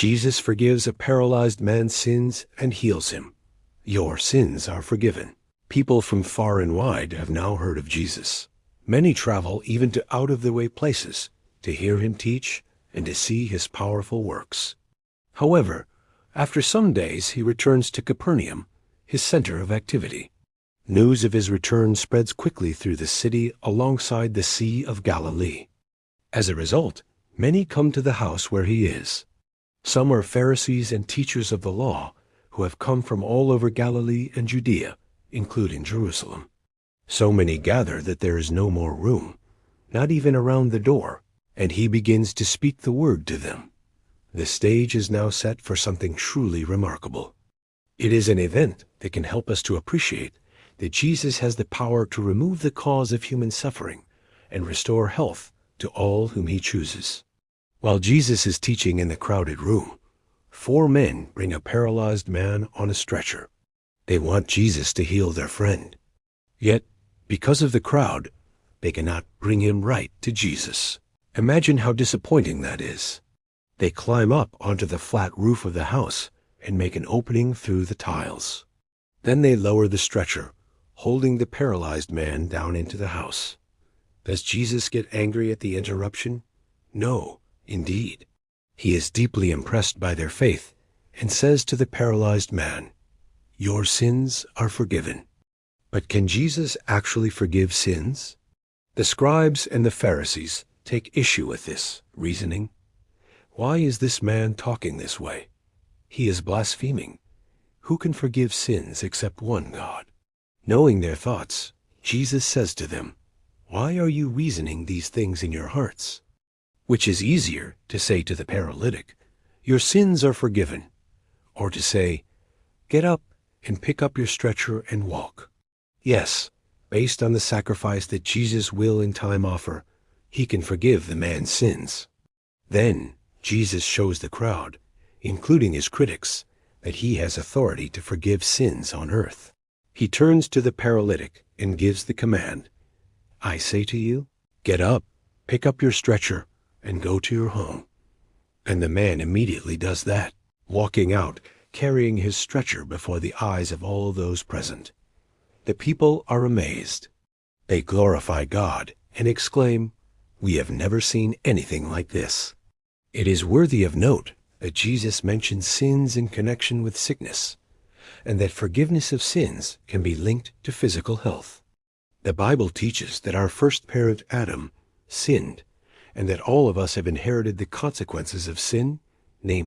Jesus forgives a paralyzed man's sins and heals him. Your sins are forgiven. People from far and wide have now heard of Jesus. Many travel even to out-of-the-way places to hear him teach and to see his powerful works. However, after some days he returns to Capernaum, his center of activity. News of his return spreads quickly through the city alongside the Sea of Galilee. As a result, many come to the house where he is. Some are Pharisees and teachers of the law who have come from all over Galilee and Judea, including Jerusalem. So many gather that there is no more room, not even around the door, and he begins to speak the word to them. The stage is now set for something truly remarkable. It is an event that can help us to appreciate that Jesus has the power to remove the cause of human suffering and restore health to all whom he chooses. While Jesus is teaching in the crowded room, 4 men bring a paralyzed man on a stretcher. They want Jesus to heal their friend. Yet, because of the crowd, they cannot bring him right to Jesus. Imagine how disappointing that is. They climb up onto the flat roof of the house and make an opening through the tiles. Then they lower the stretcher, holding the paralyzed man down into the house. Does Jesus get angry at the interruption? No, indeed. He is deeply impressed by their faith and says to the paralyzed man, "Your sins are forgiven." But can Jesus actually forgive sins? The scribes and the Pharisees take issue with this reasoning. Why is this man talking this way? He is blaspheming. Who can forgive sins except one God? Knowing their thoughts, Jesus says to them, "Why are you reasoning these things in your hearts?" Which is easier, to say to the paralytic, "Your sins are forgiven," or to say, "Get up and pick up your stretcher and walk"? Yes, based on the sacrifice that Jesus will in time offer, he can forgive the man's sins. Then Jesus shows the crowd, including his critics, that he has authority to forgive sins on earth. He turns to the paralytic and gives the command, "I say to you, get up, pick up your stretcher, and go to your home." And the man immediately does that, walking out, carrying his stretcher before the eyes of all those present. The people are amazed. They glorify God and exclaim, "We have never seen anything like this." It is worthy of note that Jesus mentions sins in connection with sickness, and that forgiveness of sins can be linked to physical health. The Bible teaches that our first parent Adam sinned, and that all of us have inherited the consequences of sin